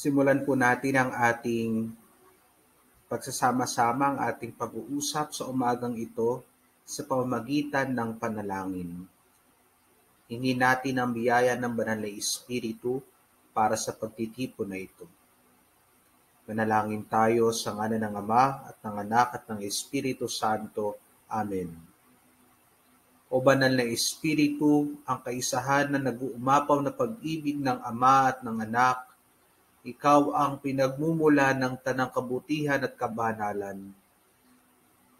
Simulan po natin ang ating pagsasama-sama, ang ating pag-uusap sa umagang ito sa pamamagitan ng panalangin. Hingin natin ang biyaya ng Banal na Espiritu para sa pagtitipon na ito. Manalangin tayo sa ngalan ng Ama at ng Anak at ng Espiritu Santo. Amen. O Banal na Espiritu, ang kaisahan na nag-uumapaw na pag-ibig ng Ama at ng Anak, ikaw ang pinagmumula ng tanang kabutihan at kabanalan.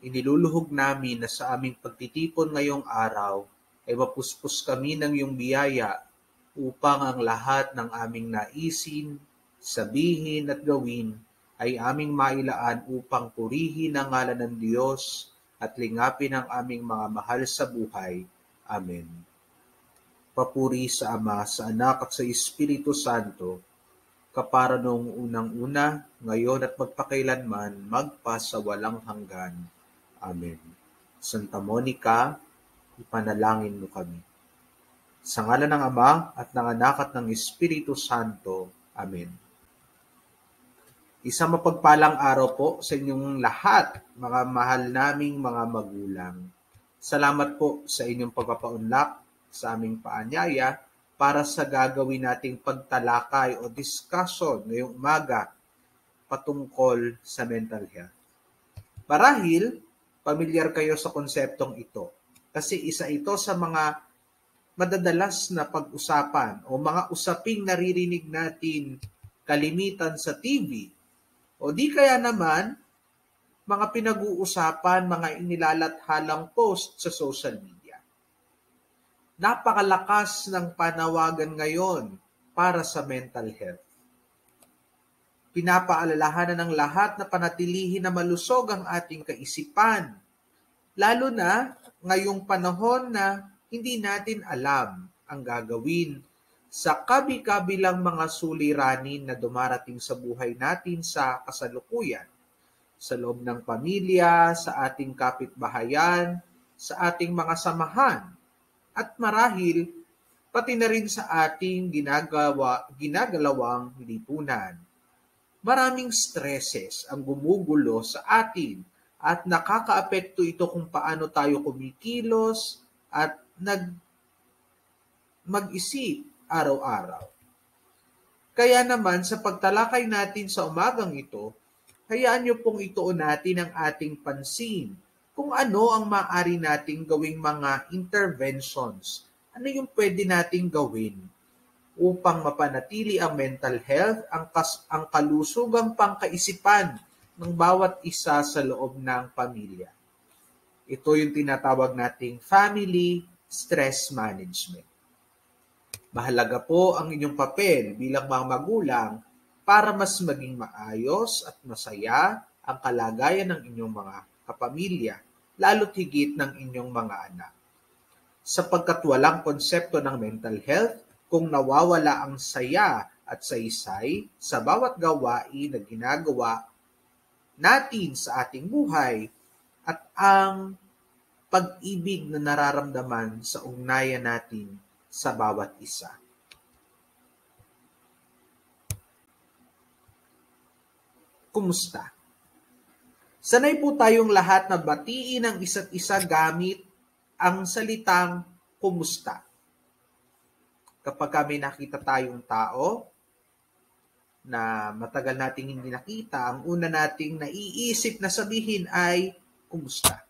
Iniluluhog namin na sa aming pagtitipon ngayong araw ay mapuspos kami ng iyong biyaya upang ang lahat ng aming naisin, sabihin at gawin ay aming mailaan upang purihin ang ngalan ng Diyos at lingapin ang aming mga mahal sa buhay. Amen. Papuri sa Ama, sa Anak at sa Espiritu Santo, kapara noong unang-una, ngayon at magpakailanman, magpasawalang hanggan. Amen. Santa Monica, ipanalangin mo kami. Sa ngalan ng Ama at ng Anak at ng Espiritu Santo. Amen. Isang mapagpalang araw po sa inyong lahat, mga mahal naming mga magulang. Salamat po sa inyong pagpapaunlak sa aming paanyaya para sa gagawin nating pagtalakay o discussion ngayong umaga patungkol sa mental health. Marahil, pamilyar kayo sa konseptong ito kasi isa ito sa mga madadalas na pag-usapan o mga usaping naririnig natin kalimitan sa TV o di kaya naman mga pinag-uusapan, mga inilalathalang post sa social media. Napakalakas ng panawagan ngayon para sa mental health. Pinapaalalahanan ng lahat na panatilihin na malusog ang ating kaisipan, lalo na ngayong panahon na hindi natin alam ang gagawin sa kabi-kabilang mga suliranin na dumarating sa buhay natin sa kasalukuyan, sa loob ng pamilya, sa ating kapitbahayan, sa ating mga samahan, at marahil pati na rin sa ating ginagalawang lipunan. Maraming stresses ang gumugulo sa atin at nakakaapekto ito kung paano tayo kumikilos at mag-isip araw-araw. Kaya naman sa pagtalakay natin sa umagang ito, hayaan niyo pong ituon natin ang ating pansin kung ano ang maaari nating gawing mga interventions. Ano yung pwede nating gawin upang mapanatili ang mental health, ang kalusugang pangkaisipan ng bawat isa sa loob ng pamilya. Ito yung tinatawag nating family stress management. Mahalaga po ang inyong papel bilang mga magulang para mas maging maayos at masaya ang kalagayan ng inyong mga kapamilya, lalo't higit ng inyong mga anak. Sapagkat walang konsepto ng mental health kung nawawala ang saya at saysay sa bawat gawain na ginagawa natin sa ating buhay at ang pag-ibig na nararamdaman sa ugnayan natin sa bawat isa. Kumusta? Sanay po tayong lahat na batiin ang isa't isa gamit ang salitang kumusta. Kapag kami nakita tayong tao na matagal nating hindi nakita, ang una nating naiisip na sabihin ay kumusta.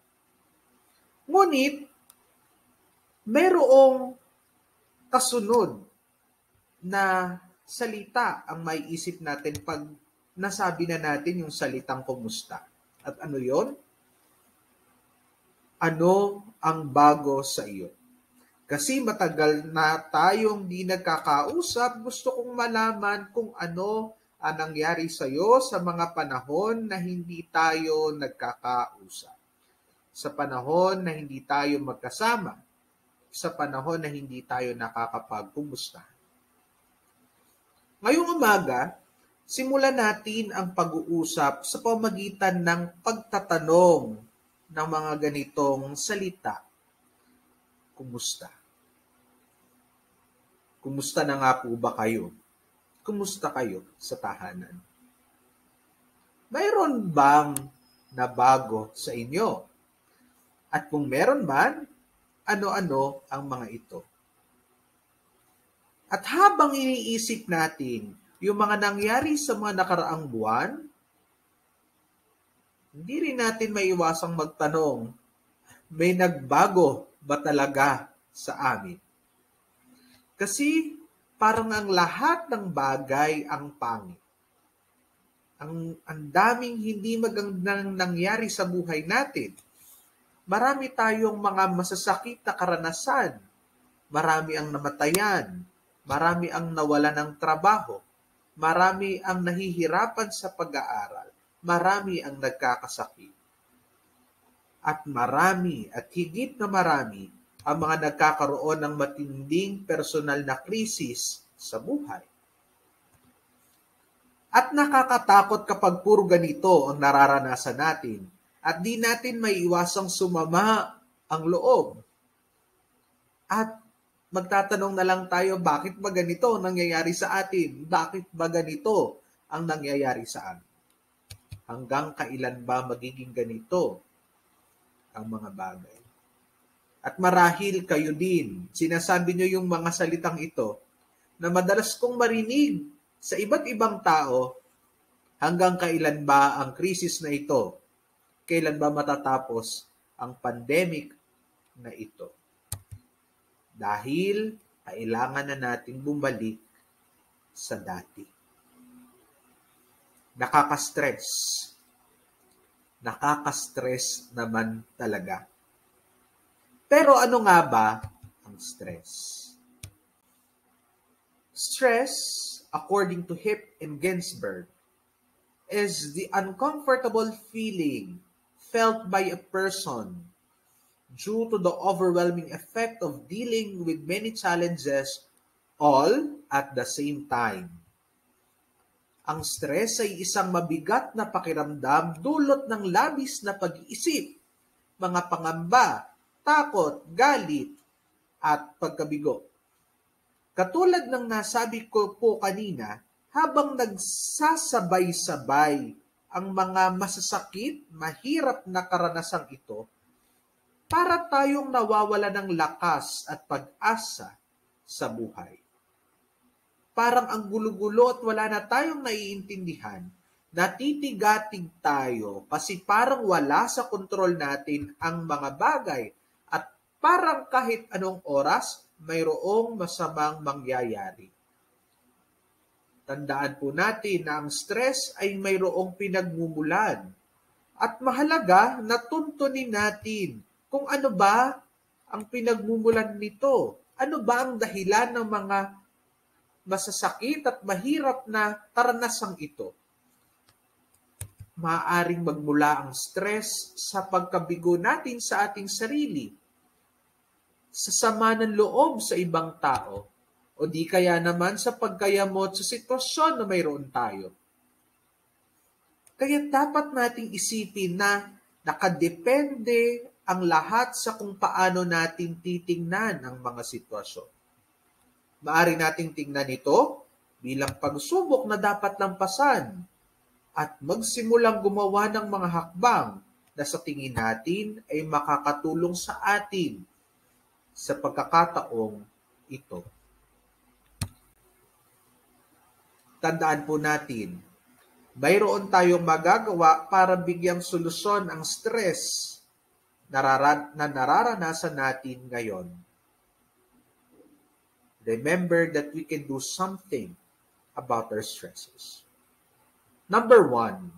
Ngunit, mayroong kasunod na salita ang may isip natin pag nasabi na natin yung salitang kumusta. At ano yon? Ano ang bago sa iyo? Kasi matagal na tayong di nagkakausap, gusto kong malaman kung ano ang nangyari sa iyo sa mga panahon na hindi tayo nagkakausap. Sa panahon na hindi tayo magkasama. Sa panahon na hindi tayo nakakapagkumusta. Ngayong umaga, simulan natin ang pag-uusap sa pamamagitan ng pagtatanong ng mga ganitong salita. Kumusta? Kumusta na nga po ba kayo? Kumusta kayo sa tahanan? Mayroon bang nabago sa inyo? At kung meron man, ano-ano ang mga ito? At habang iniisip natin yung mga nangyari sa mga nakaraang buwan, hindi rin natin maiwasang magtanong, may nagbago ba talaga sa amin? Kasi parang ang lahat ng bagay ang pangit. Ang daming hindi magandang nangyari sa buhay natin. Marami tayong mga masasakit na karanasan. Marami ang namatayan. Marami ang nawalan ng trabaho. Marami ang nahihirapan sa pag-aaral. Marami ang nagkakasakit. At marami at higit na marami ang mga nagkakaroon ng matinding personal na krisis sa buhay. At nakakatakot kapag puro ganito ang nararanasan natin at di natin maiiwasang sumama ang loob. At magtatanong na lang tayo, bakit ba ganito ang nangyayari sa atin? Bakit ba ganito ang nangyayari sa amin? Hanggang kailan ba magiging ganito ang mga bagay? At marahil kayo din, sinasabi nyo yung mga salitang ito na madalas kong marinig sa iba't ibang tao, hanggang kailan ba ang krisis na ito? Kailan ba matatapos ang pandemic na ito? Dahil kailangan na natin bumalik sa dati. Nakaka-stress. Nakaka-stress naman talaga. Pero ano nga ba ang stress? Stress, according to Hip and Ginsberg, is the uncomfortable feeling felt by a person due to the overwhelming effect of dealing with many challenges all at the same time. Ang stress ay isang mabigat na pakiramdam dulot ng labis na pag-iisip, mga pangamba, takot, galit, at pagkabigo. Katulad ng nasabi ko po kanina, habang nagsasabay-sabay ang mga masasakit, mahirap na karanasang ito, para tayong nawawala ng lakas at pag-asa sa buhay. Parang ang gulo-gulo at wala na tayong naiintindihan, natitigatig tayo kasi parang wala sa kontrol natin ang mga bagay at parang kahit anong oras, mayroong masamang mangyayari. Tandaan po natin na ang stress ay mayroong pinagmumulan at mahalaga na tuntunin natin kung ano ba ang pinagmumulan nito. Ano ba ang dahilan ng mga masasakit at mahirap na karanasang ito? Maaaring magmula ang stress sa pagkabigo natin sa ating sarili, sa sama ng loob sa ibang tao, o di kaya naman sa pagkayamot sa sitwasyon na mayroon tayo. Kaya dapat nating isipin na nakadepende ang lahat sa kung paano natin titingnan ang mga sitwasyon. Maaari nating tingnan ito bilang pagsubok na dapat lampasan at magsimulang gumawa ng mga hakbang na sa tingin natin ay makakatulong sa atin sa pagkakataong ito. Tandaan po natin, mayroon tayong magagawa para bigyang solusyon ang stress na nararanasan natin ngayon. Remember that we can do something about our stresses. Number 1,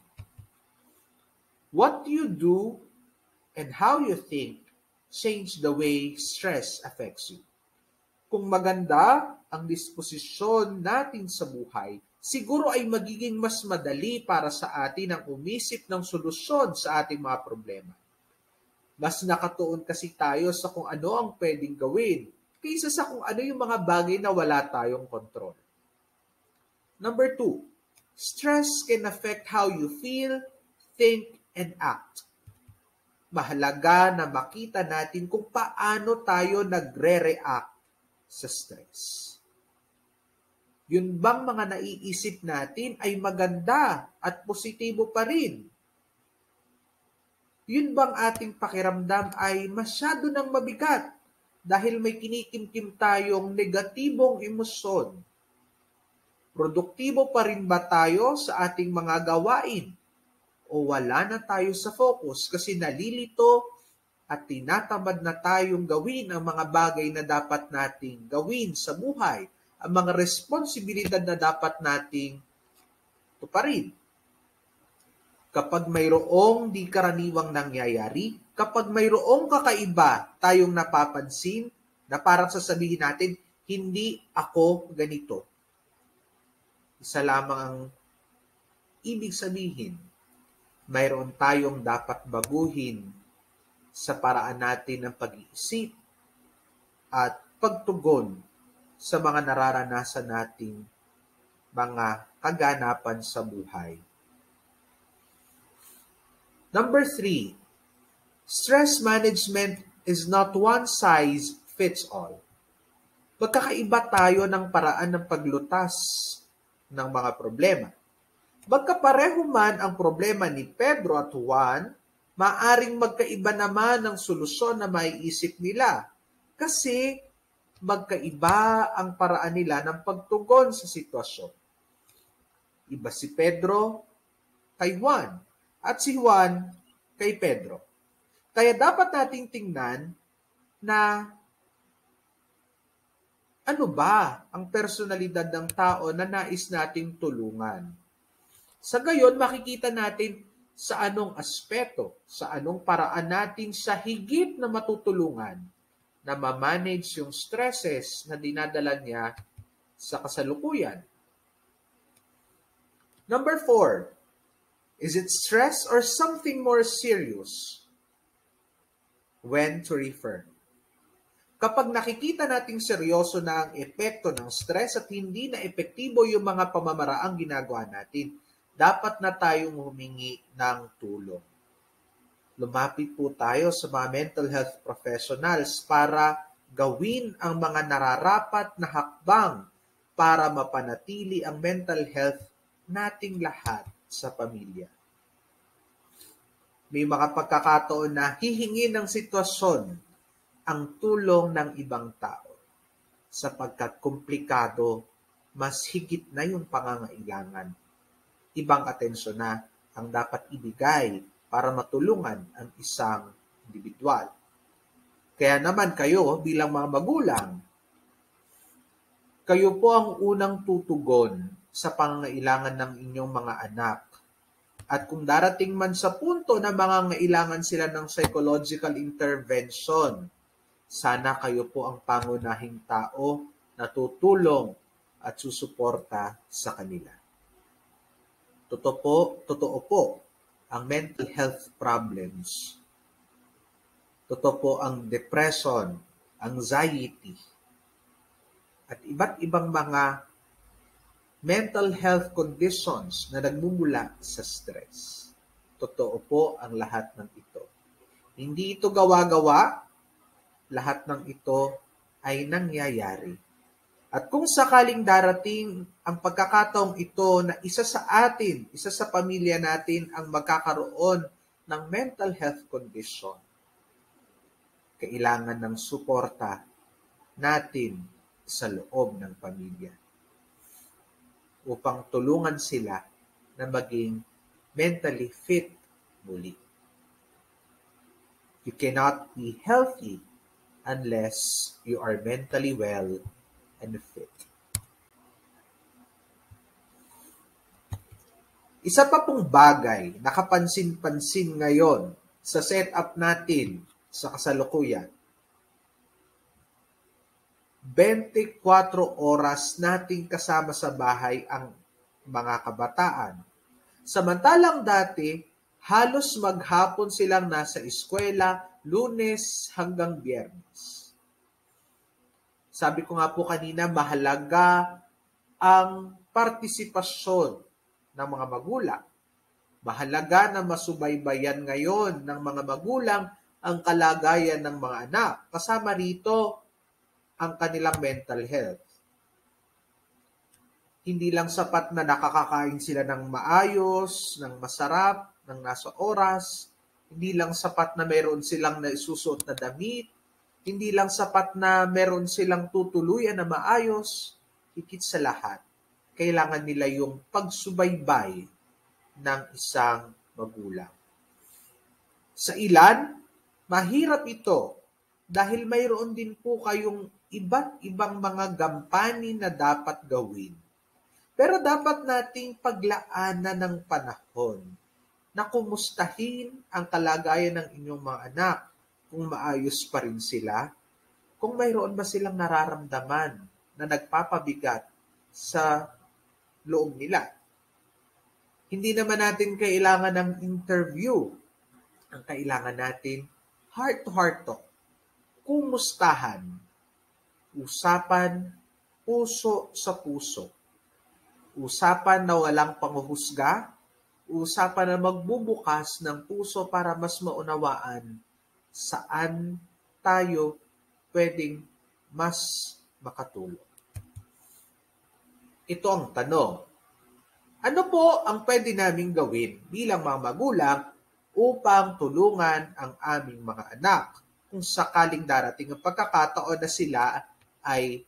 what you do and how you think change the way stress affects you. Kung maganda ang disposisyon natin sa buhay, siguro ay magiging mas madali para sa atin ang umisip ng solusyon sa ating mga problema. Mas nakatuon kasi tayo sa kung ano ang pwedeng gawin kaysa sa kung ano yung mga bagay na wala tayong kontrol. Number 2, stress can affect how you feel, think, and act. Mahalaga na makita natin kung paano tayo nagre-react sa stress. Yun bang mga naiisip natin ay maganda at positibo pa rin? Yun bang ating pakiramdam ay masyado ng mabigat dahil may kinikimkim tayong negatibong emosyon? Produktibo pa rin ba tayo sa ating mga gawain? O wala na tayo sa focus kasi nalilito at tinatamad na tayong gawin ang mga bagay na dapat nating gawin sa buhay, ang mga responsibilidad na dapat nating tuparin? Kapag mayroong di karaniwang nangyayari, kapag mayroong kakaiba tayong napapansin na parang sasabihin natin, hindi ako ganito. Isa lamang ang ibig sabihin, mayroon tayong dapat baguhin sa paraan natin ng pag-iisip at pagtugon sa mga nararanasan nating mga kaganapan sa buhay. Number 3, stress management is not one size fits all. Magkakaiba tayo ng paraan ng paglutas ng mga problema. Magkapareho man ang problema ni Pedro at Juan, maaring magkaiba naman ang solusyon na maiisip nila kasi magkaiba ang paraan nila ng pagtugon sa sitwasyon. Iba si Pedro kay Juan at si Juan kay Pedro. Kaya dapat nating tingnan na ano ba ang personalidad ng tao na nais nating tulungan. Sa gayon, makikita natin sa anong aspeto, sa anong paraan natin sa higit na matutulungan na ma-manage yung stresses na dinadala niya sa kasalukuyan. Number 4, is it stress or something more serious? When to refer. Kapag nakikita nating seryoso na ang epekto ng stress at hindi na epektibo yung mga pamamaraang ginagawa natin, dapat na tayong humingi ng tulong. Lumapit po tayo sa mga mental health professionals para gawin ang mga nararapat na hakbang para mapanatili ang mental health nating lahat sa pamilya. May mga pagkakataon na hihingi ng sitwasyon ang tulong ng ibang tao sapagkat komplikado, mas higit na yung pangangailangan. Ibang atensyon na ang dapat ibigay para matulungan ang isang individual. Kaya naman kayo bilang mga magulang, kayo po ang unang tutugon sa pangangailangan ng inyong mga anak. At kung darating man sa punto na mangangailangan sila ng psychological intervention, sana kayo po ang pangunahing tao na tutulong at susuporta sa kanila. Totoo po ang mental health problems. Totoo po ang depression, anxiety, at iba't ibang mga mental health conditions na nagmumula sa stress. Totoo po ang lahat ng ito. Hindi ito gawa-gawa, lahat ng ito ay nangyayari. At kung sakaling darating ang pagkakataong ito na isa sa atin, isa sa pamilya natin ang magkakaroon ng mental health condition, kailangan ng suporta natin sa loob ng pamilya upang tulungan sila na maging mentally fit muli. You cannot be healthy unless you are mentally well and fit. Isa pa pong bagay na kapansin-pansin ngayon sa setup natin sa kasalukuyan, 24 oras nating kasama sa bahay ang mga kabataan. Samantalang dati, halos maghapon silang nasa eskwela, Lunes hanggang Biyernes. Sabi ko nga po kanina, mahalaga ang partisipasyon ng mga magulang. Mahalaga na masubaybayan ngayon ng mga magulang ang kalagayan ng mga anak. Kasama rito ang kanilang mental health. Hindi lang sapat na nakakakain sila ng maayos, ng masarap, ng nasa oras. Hindi lang sapat na meron silang naisusot na damit. Hindi lang sapat na meron silang tutuluyan na maayos. Higit sa lahat, kailangan nila yung pagsubaybay ng isang magulang. Sa ilan, mahirap ito dahil mayroon din po kayong iba't ibang mga gampanin na dapat gawin. Pero dapat nating paglaanan ng panahon na kumustahin ang kalagayan ng inyong mga anak, kung maayos pa rin sila, kung mayroon ba silang nararamdaman na nagpapabigat sa loob nila. Hindi naman natin kailangan ng interview. Ang kailangan natin, heart-to-heart talk. Kumustahan. Usapan, puso sa puso. Usapan na walang panghuhusga. Usapan na magbubukas ng puso para mas maunawaan saan tayo pwedeng mas makatulong. Ito ang tanong. Ano po ang pwede naming gawin bilang mga magulang upang tulungan ang aming mga anak kung sakaling darating ang pagkakataon na sila ay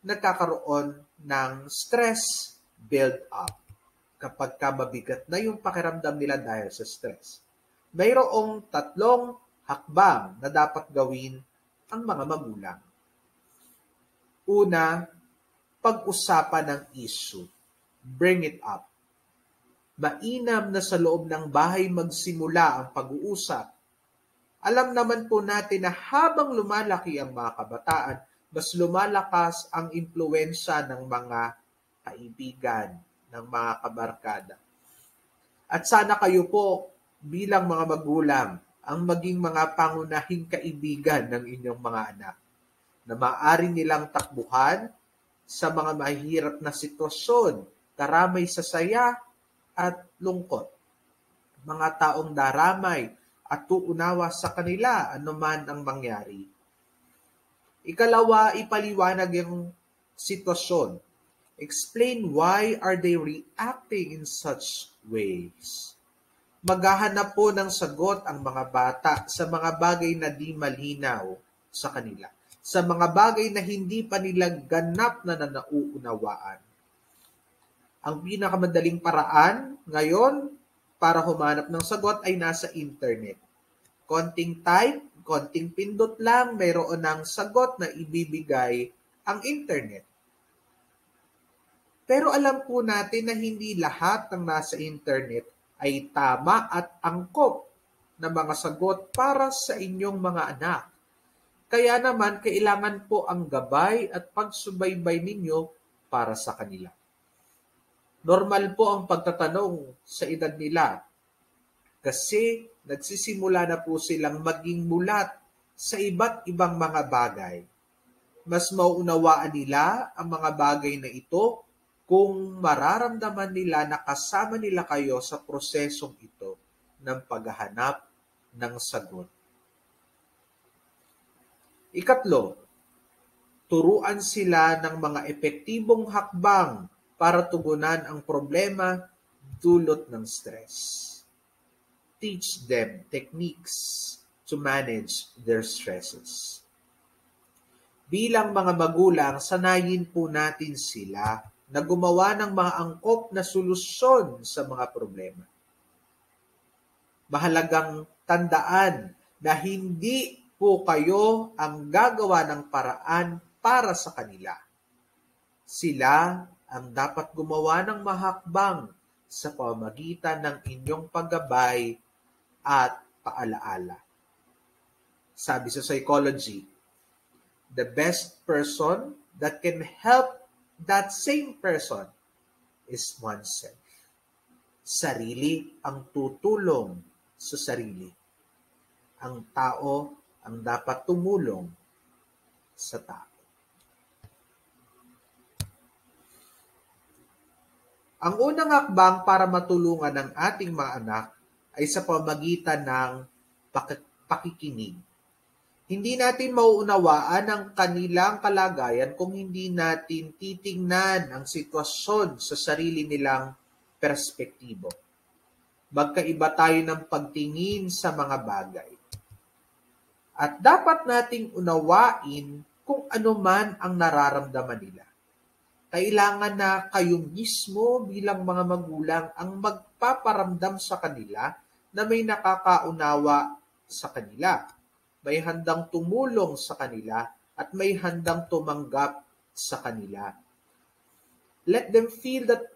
nagkakaroon ng stress build-up kapag mabigat na yung pakiramdam nila dahil sa stress? Mayroong 3 hakbang na dapat gawin ang mga magulang. Una, pag-usapan ng issue. Bring it up. Mainam na sa loob ng bahay magsimula ang pag-uusap. Alam naman po natin na habang lumalaki ang mga kabataan, mas lumalakas ang impluwensya ng mga kaibigan, ng mga kabarkada. At sana kayo po bilang mga magulang ang maging mga pangunahing kaibigan ng inyong mga anak na maaari nilang takbuhan sa mga mahirap na sitwasyon, karamay sa saya at lungkot. Mga taong daramay at tuunawa sa kanila anuman ang mangyari. Ikalawa, ipaliwanag yung sitwasyon. Explain why are they reacting in such ways. Maghahanap po ng sagot ang mga bata sa mga bagay na di malinaw sa kanila, sa mga bagay na hindi pa nila ganap na nauunawaan. Ang pinakamadaling paraan ngayon para humanap ng sagot ay nasa internet. Konting type, konting pindot lang, mayroon ng sagot na ibibigay ang internet. Pero alam po natin na hindi lahat ng nasa internet ay tama at angkop na mga sagot para sa inyong mga anak. Kaya naman, kailangan po ang gabay at pagsubaybay ninyo para sa kanila. Normal po ang pagtatanong sa edad nila kasi nagsisimula na po silang maging mulat sa iba't ibang mga bagay. Mas mauunawaan nila ang mga bagay na ito kung mararamdaman nila na kasama nila kayo sa prosesong ito ng paghahanap ng sagot. Ikatlo, turuan sila ng mga epektibong hakbang para tugunan ang problema dulot ng stress. Teach them techniques to manage their stresses. Bilang mga magulang, sanayin po natin sila na gumawa ng mga angkop na solusyon sa mga problema. Mahalagang tandaan na hindi po kayo ang gagawa ng paraan para sa kanila. Sila ang dapat gumawa ng mahakbang sa pamamagitan ng inyong paggabay at paalaala. Sabi sa psychology, the best person that can help that same person is oneself. Sarili ang tutulong sa sarili. Ang tao ang dapat tumulong sa tao. Ang unang hakbang para matulungan ang ating mga anak ay sa pamamagitan ng pakikinig. Hindi natin mauunawaan ang kanilang kalagayan kung hindi natin titingnan ang sitwasyon sa sarili nilang perspektibo. Magkaiba tayo ng pagtingin sa mga bagay. At dapat nating unawain kung ano man ang nararamdaman nila. Kailangan na kayo mismo bilang mga magulang ang magpaparamdam sa kanila na may nakakaunawa sa kanila. May handang tumulong sa kanila at may handang tumanggap sa kanila. Let them feel that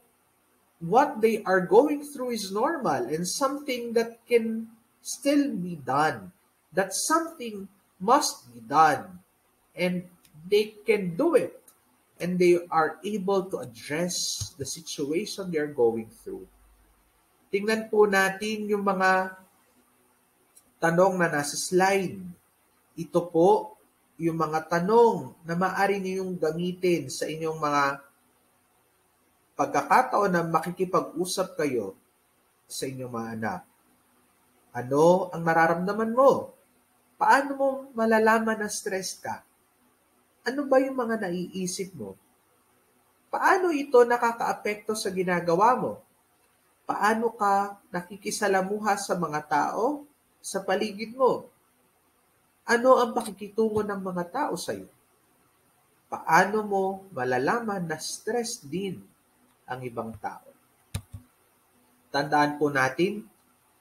what they are going through is normal and something that can still be done. That something must be done. And they can do it. And they are able to address the situation they are going through. Tingnan po natin yung mga tanong na nasa slide. Ito po yung mga tanong na maaari niyong gamitin sa inyong mga pagkakataon na makikipag-usap kayo sa inyong mga anak. Ano ang nararamdaman mo? Paano mo malalaman na stress ka? Ano ba yung mga naiisip mo? Paano ito nakakaapekto sa ginagawa mo? Paano ka nakikisalamuha sa mga tao sa paligid mo? Ano ang pakikitungo ng mga tao sa iyo? Paano mo malalaman na stress din ang ibang tao? Tandaan po natin,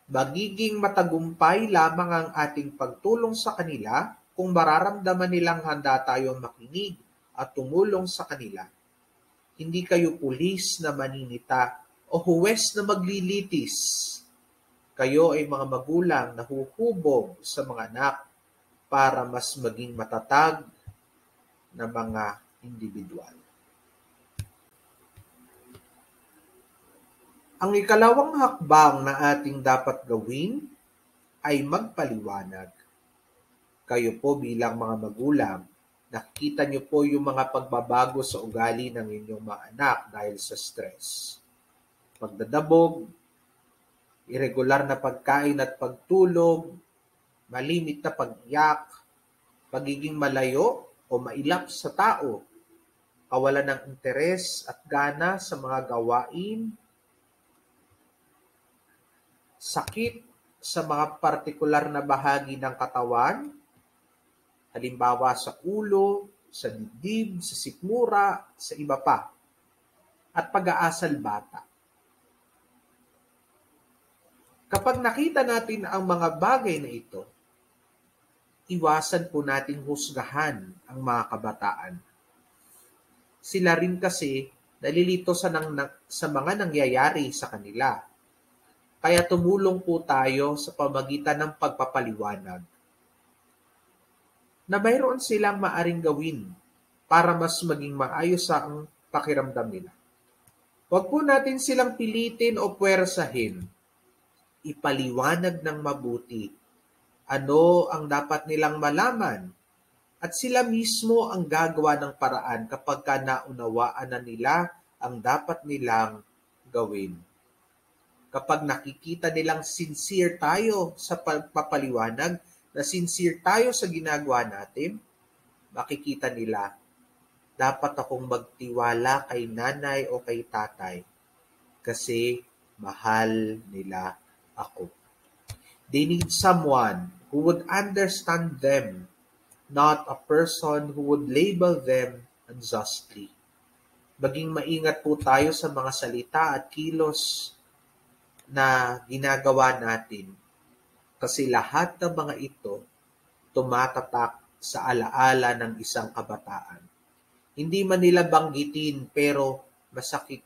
magiging matagumpay lamang ang ating pagtulong sa kanila kung mararamdaman nilang handa tayong makinig at tumulong sa kanila. Hindi kayo pulis na maninita o huwes na maglilitis. Kayo ay mga magulang na huhubog sa mga anak para mas maging matatag na mga individual. Ang ikalawang hakbang na ating dapat gawin ay magpaliwanag. Kayo po bilang mga magulang, nakikita niyo po yung mga pagbabago sa ugali ng inyong mga anak dahil sa stress. Pagdadabog, irregular na pagkain at pagtulog, malimit na pag-iyak, pagiging malayo o mailap sa tao, kawalan ng interes at gana sa mga gawain, sakit sa mga partikular na bahagi ng katawan, halimbawa sa ulo, sa dibdib, sa sikmura, sa iba pa, at pag-aasal bata. Kapag nakita natin ang mga bagay na ito, iwasan po nating husgahan ang mga kabataan. Sila rin kasi nalilito sa mga nangyayari sa kanila. Kaya tumulong po tayo sa pamagitan ng pagpapaliwanag na mayroon silang maaring gawin para mas maging maayos ang pakiramdam nila. Huwag po natin silang pilitin o puwersahin. Ipaliwanag ng mabuti ano ang dapat nilang malaman at sila mismo ang gagawa ng paraan kapag naunawaan na nila ang dapat nilang gawin. Kapag nakikita nilang sincere tayo sa pagpapaliwanag, na sincere tayo sa ginagawa natin, makikita nila, dapat akong magtiwala kay nanay o kay tatay kasi mahal nila ako. They need someone who would understand them, not a person who would label them unjustly. Maging maingat po tayo sa mga salita at kilos na ginagawa natin kasi lahat ng mga ito tumatatak sa alaala ng isang kabataan. Hindi man nila banggitin pero masakit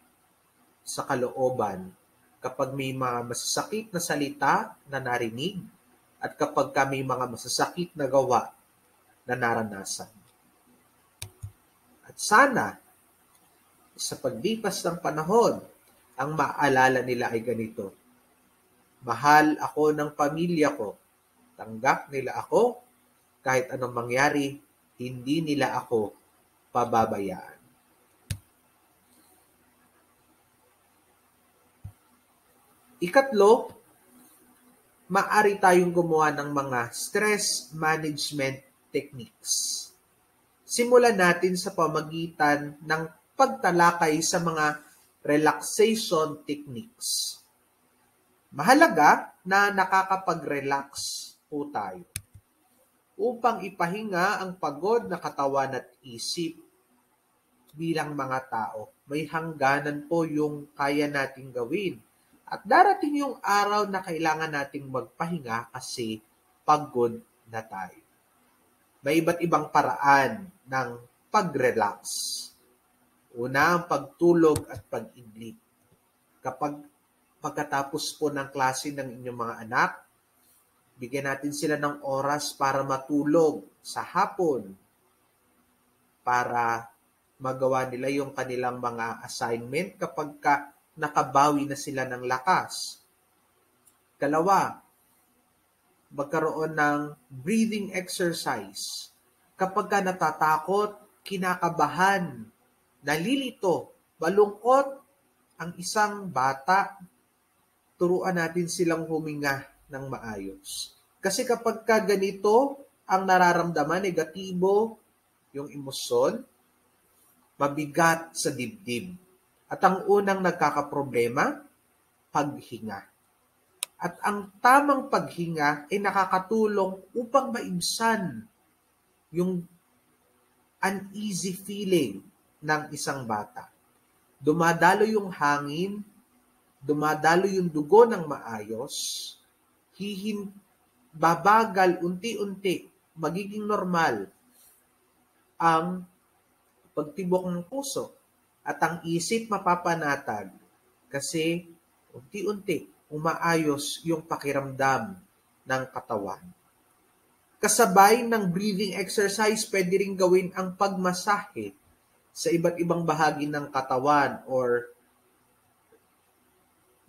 sa kalooban kapag may mga masasakit na salita na narinig at kapag may mga masasakit na gawa na naranasan. At sana, sa paglipas ng panahon, ang maalala nila ay ganito. Mahal ako ng pamilya ko. Tanggap nila ako. Kahit anong mangyari, hindi nila ako pababayaan. Ikatlo, maaari tayong gumawa ng mga stress management techniques. Simulan natin sa pamagitan ng pagtalakay sa mga relaxation techniques. Mahalaga na nakakapag-relax po tayo upang ipahinga ang pagod na katawan at isip. Bilang mga tao, may hangganan po yung kaya nating gawin. At darating yung araw na kailangan nating magpahinga kasi pagod na tayo. May iba't ibang paraan ng pag-relax. Una, ang pagtulog at pag-idlip. Kapag pagkatapos po ng klase ng inyong mga anak, bigyan natin sila ng oras para matulog sa hapon para magawa nila yung kanilang mga assignment kapag nakabawi na sila ng lakas. Kalawa, magkaroon ng breathing exercise. Kapag natatakot, kinakabahan, nalilito, malungkot ang isang bata, turuan natin silang huminga ng maayos. Kasi kapag ganito ang nararamdaman, negatibo, yung emosyon, mabigat sa dibdib. At ang unang nagkakaproblema, paghinga. At ang tamang paghinga ay nakakatulong upang maibsan yung uneasy feeling ng isang bata. Dumadalo yung hangin, dumadalo yung dugo ng maayos, babagal unti-unti, magiging normal ang pagtibok ng puso at ang isip mapapanatag kasi unti-unti umaayos yung pakiramdam ng katawan. Kasabay ng breathing exercise, pwede rin gawin ang pagmasahe sa iba't ibang bahagi ng katawan or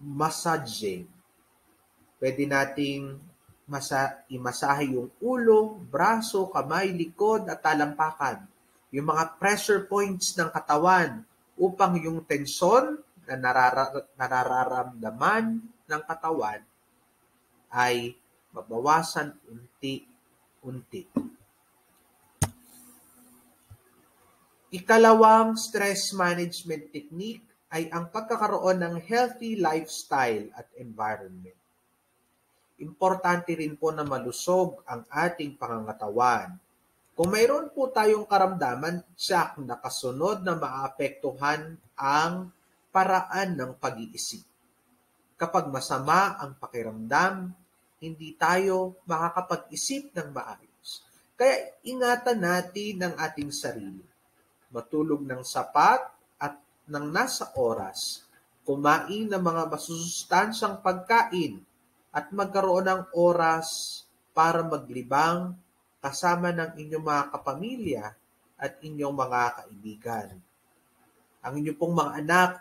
massaging. Pwede nating imasahe yung ulo, braso, kamay, likod at talampakan. Yung mga pressure points ng katawan upang yung tensyon na nararamdaman ng katawan ay mabawasan unti-unti. Ikalawang stress management technique ay ang pagkakaroon ng healthy lifestyle at environment. Importante rin po na malusog ang ating pangangatawan. Kung mayroon po tayong karamdaman, tiyak na kasunod na maapektuhan ang paraan ng pag-iisip. Kapag masama ang pakiramdam, hindi tayo makakapag-isip ng maayos. Kaya ingatan natin ang ating sarili. Matulog ng sapat at ng nasa oras. Kumain ng mga masusustansyang pagkain at magkaroon ng oras para maglibang kasama ng inyong mga kapamilya at inyong mga kaibigan. Ang inyong pong mga anak,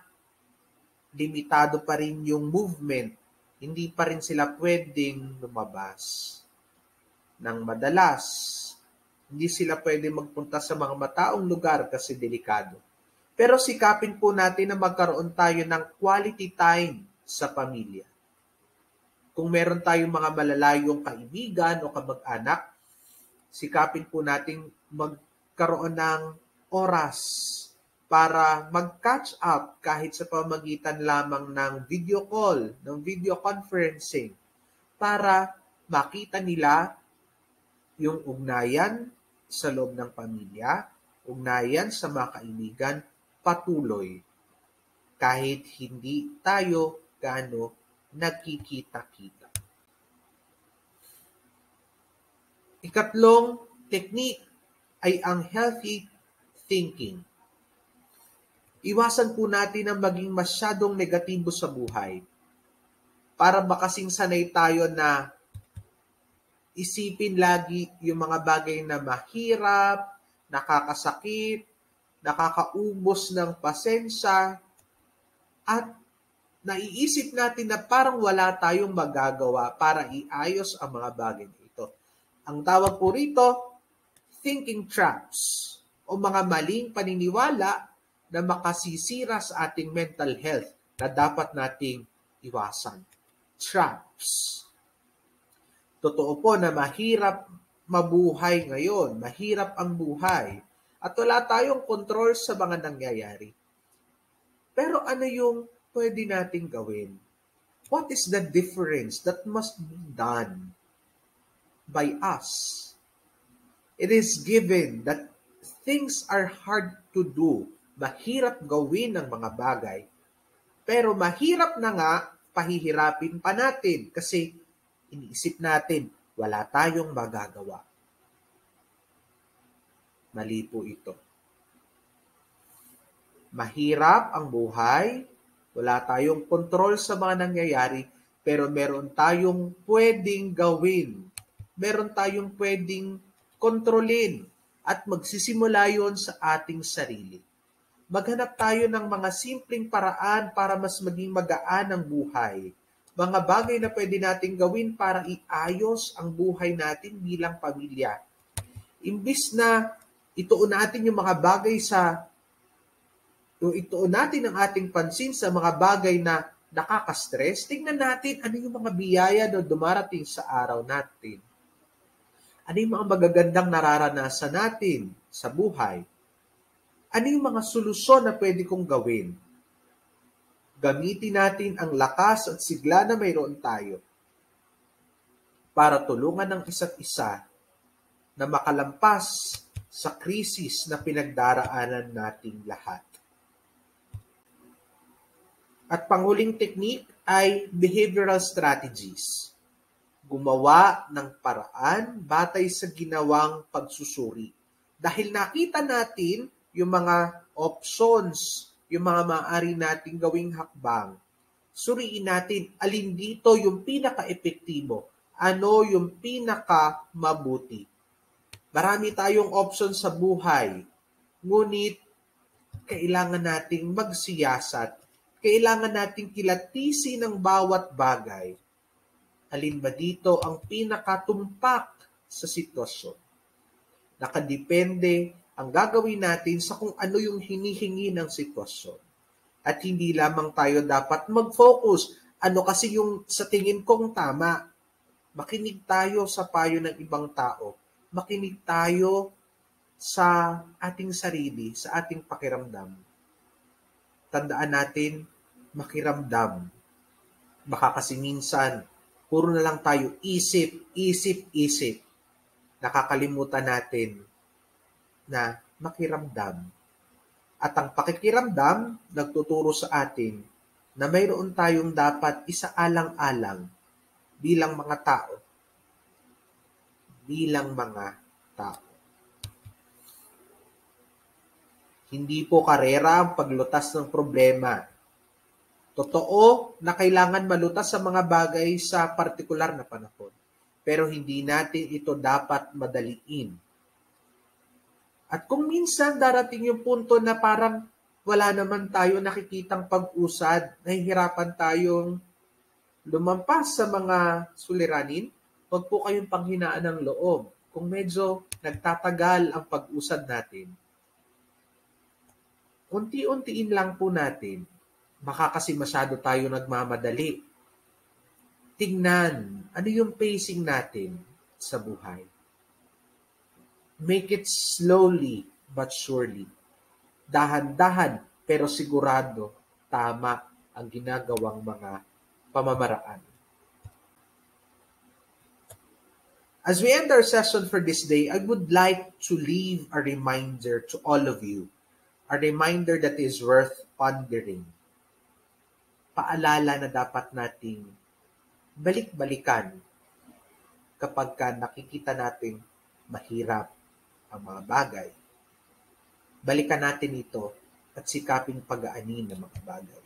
limitado pa rin yung movement. Hindi pa rin sila pwedeng lumabas ng madalas. Hindi sila pwedeng magpunta sa mga mataong lugar kasi delikado. Pero sikapin po natin na magkaroon tayo ng quality time sa pamilya. Kung meron tayong mga malalayong kaibigan o kamag-anak, sikapin po natin magkaroon ng oras para mag-catch up kahit sa pamagitan lamang ng video call, ng video conferencing, para makita nila yung ugnayan sa loob ng pamilya, ugnayan sa mga kaibigan, patuloy. Kahit hindi tayo gaano nagkikita-kita. Ikatlong technique ay ang healthy thinking. Iwasan po natin ang maging masyadong negatibo sa buhay. Para makasing sanay tayo na isipin lagi yung mga bagay na mahirap, nakakasakit, nakakaubos ng pasensya, at naiisip natin na parang wala tayong magagawa para iayos ang mga bagay na ito. Ang tawag po rito, thinking traps o mga maling paniniwala na makasisira sa ating mental health na dapat nating iwasan. Traps. Totoo po na mahirap mabuhay ngayon. Mahirap ang buhay. At wala tayong control sa mga nangyayari. Pero ano yung pwede nating gawin? What is the difference that must be done by us? It is given that things are hard to do. Mahirap gawin ng mga bagay. Pero mahirap na nga, pahihirapin pa natin kasi iniisip natin, wala tayong magagawa. Mali po ito. Mahirap ang buhay, wala tayong kontrol sa mga nangyayari, pero meron tayong pwedeng gawin. Meron tayong pwedeng kontrolin at magsisimula yon sa ating sarili. Maghanap tayo ng mga simpleng paraan para mas maging magaan ang buhay. Mga bagay na pwede nating gawin para iayos ang buhay natin bilang pamilya. Imbis na ituon natin yung mga bagay ituon natin ang ating pansin sa mga bagay na nakaka-stress, tingnan natin ano yung mga biyaya na dumarating sa araw natin. Ano yung mga magagandang nararanasan natin sa buhay? Ano yung mga solusyon na pwede kong gawin? Gamitin natin ang lakas at sigla na mayroon tayo para tulungan ng isa't isa na makalampas sa krisis na pinagdaraanan nating lahat. At panghuling technique ay behavioral strategies. Gumawa ng paraan batay sa ginawang pagsusuri. Dahil nakita natin yung mga options, yung mga maaari nating gawing hakbang, suriin natin alin dito yung pinaka-epektibo, ano yung pinaka-mabuti. Marami tayong options sa buhay, ngunit kailangan nating magsiyasat, kailangan nating kilatisin ang bawat bagay. Alin ba dito ang pinakatumpak sa sitwasyon? Nakadepende ang gagawin natin sa kung ano yung hinihingi ng sitwasyon. At hindi lamang tayo dapat mag-focus. Ano kasi yung sa tingin kong tama? Makinig tayo sa payo ng ibang tao. Makinig tayo sa ating sarili, sa ating pakiramdam. Tandaan natin, makiramdam. Baka kasi minsan, puro na lang tayo isip. Nakakalimutan natin na makiramdam. At ang pakikiramdam, nagtuturo sa atin na mayroon tayong dapat isaalang-alang bilang mga tao. Hindi po karera ang paglutas ng problema. Totoo na kailangan malutas sa mga bagay sa partikular na panahon. Pero hindi natin ito dapat madaliin. At kung minsan darating yung punto na parang wala naman tayo nakikitang pag-usad, nahihirapan tayong lumampas sa mga suliranin, huwag po kayong panghinaan ng loob. Kung medyo nagtatagal ang pag-usad natin, unti-untiin lang po natin. Baka kasi masyado tayo nagmamadali. Tingnan, ano yung pacing natin sa buhay. Make it slowly but surely. Dahan-dahan pero sigurado tama ang ginagawang mga pamamaraan. As we end our session for this day, I would like to leave a reminder to all of you. A reminder that is worth pondering. Paalala na dapat nating balik-balikan kapag nakikita natin mahirap ang mga bagay. Balikan natin ito at sikaping pag-aanin ng mga bagay.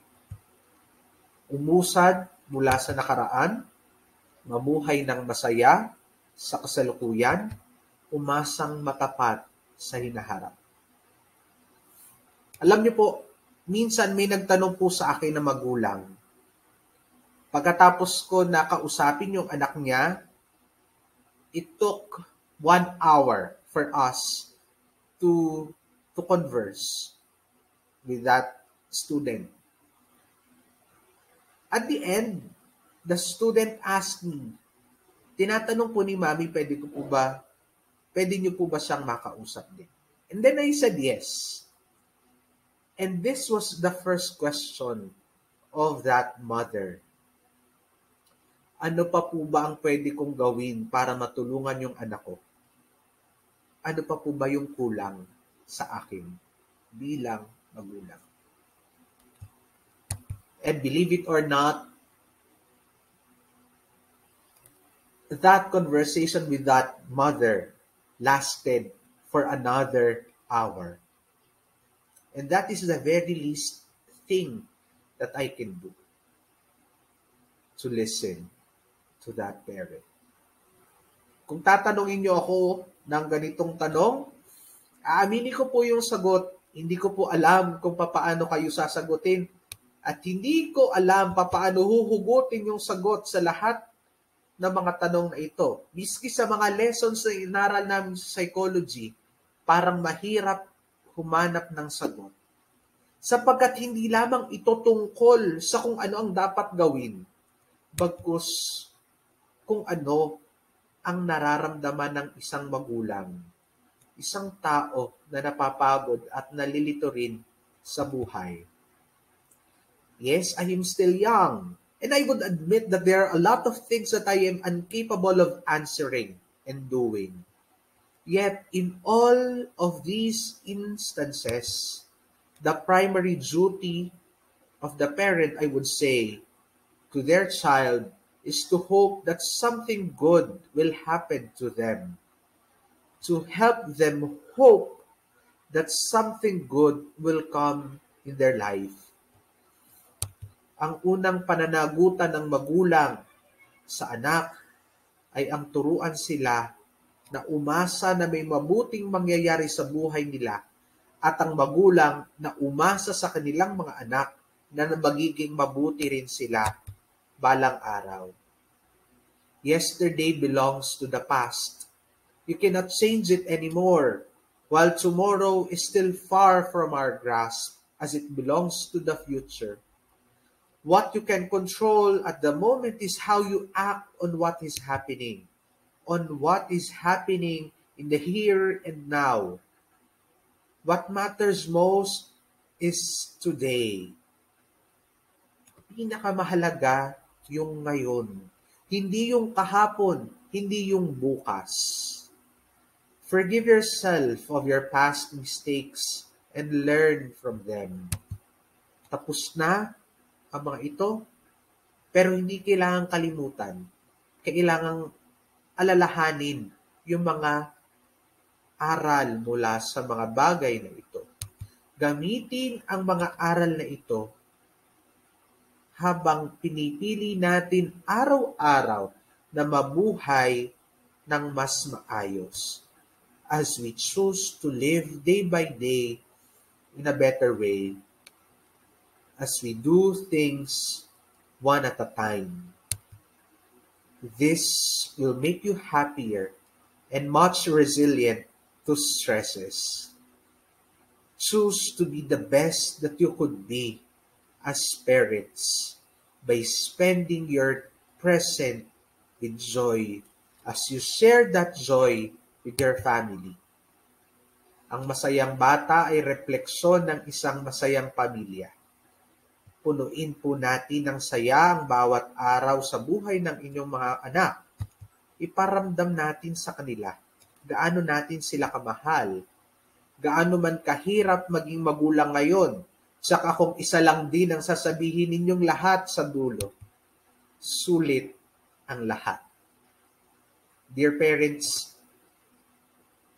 Umusad mula sa nakaraan, mamuhay ng masaya sa kasalukuyan, umasang matapat sa hinaharap. Alam niyo po, minsan may nagtanong po sa akin na magulang. Pagkatapos ko nakausapin yung anak niya, it took 1 hour for us to converse with that student. At the end, the student asked me, tinatanong po ni Mami, pwede ko po ba pwede niyo po ba siyang makausap din? And then I said yes. And this was the first question of that mother. Ano pa po ba ang pwede kong gawin para matulungan yung anak ko? Ano pa po ba yung kulang sa akin bilang magulang? And believe it or not, that conversation with that mother lasted for another hour. And that is the very least thing that I can do, to listen to that parent. Kung tatanungin niyo ako ng ganitong tanong, aaminin ko po yung sagot. Hindi ko po alam kung paano kayo sasagutin. At hindi ko alam paano huhugutin yung sagot sa lahat ng mga tanong na ito. Miski sa mga lessons na inaral namin sa psychology, parang mahirap humanap ng sagot. Sapagkat hindi lamang ito tungkol sa kung ano ang dapat gawin, bagkus kung ano ang nararamdaman ng isang magulang, isang tao na napapagod at nalilito rin sa buhay. Yes, I am still young, and I would admit that there are a lot of things that I am incapable of answering and doing. Yet, in all of these instances, the primary duty of the parent, I would say, to their child is to hope that something good will happen to them, to help them hope that something good will come in their life. Ang unang pananagutan ng magulang sa anak ay ang turuan sila na umasa na may mabuting mangyayari sa buhay nila at ang magulang na umasa sa kanilang mga anak na magiging mabuti rin sila balang araw. Yesterday belongs to the past. You cannot change it anymore, while tomorrow is still far from our grasp as it belongs to the future. What you can control at the moment is how you act on what is happening, in the here and now. What matters most is today. Pinakamahalaga yung ngayon. Hindi yung kahapon, hindi yung bukas. Forgive yourself of your past mistakes and learn from them. Tapos na ang mga ito, pero hindi kailangang kalimutan. Kailangang alalahanin yung mga aral mula sa mga bagay na ito. Gamitin ang mga aral na ito habang pinipili natin araw-araw na mabuhay ng mas maayos as we choose to live day by day in a better way, as we do things one at a time. This will make you happier and much resilient to stresses. Choose to be the best that you could be as parents by spending your present with joy as you share that joy with your family. Ang masayang bata ay refleksyon ng isang masayang pamilya. Punuin po natin ng saya ang bawat araw sa buhay ng inyong mga anak. Iparamdam natin sa kanila gaano natin sila kamahal, gaano man kahirap maging magulang ngayon, saka kung isa lang din ang sasabihin ninyong lahat sa dulo, sulit ang lahat. Dear parents,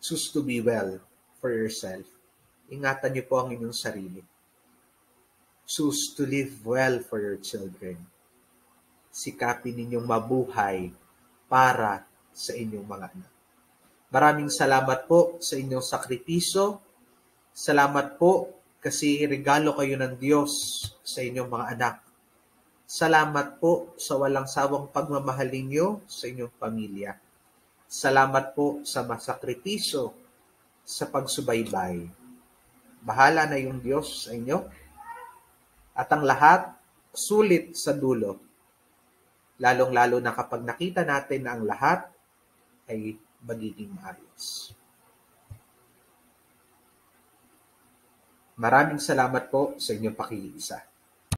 choose to be well for yourself. Ingatan niyo po ang inyong sarili. Choose to live well for your children. Sikapin ninyong mabuhay para sa inyong mga anak. Maraming salamat po sa inyong sakripisyo. Salamat po kasi regalo kayo ng Diyos sa inyong mga anak. Salamat po sa walang sawang pagmamahal ninyo sa inyong pamilya. Salamat po sa masakripisyo sa pagsubaybay. Bahala na yung Diyos sa inyo. At ang lahat, sulit sa dulo. Lalong-lalo na kapag nakita natin na ang lahat ay magiging maayos. Maraming salamat po sa inyong pakikiisa.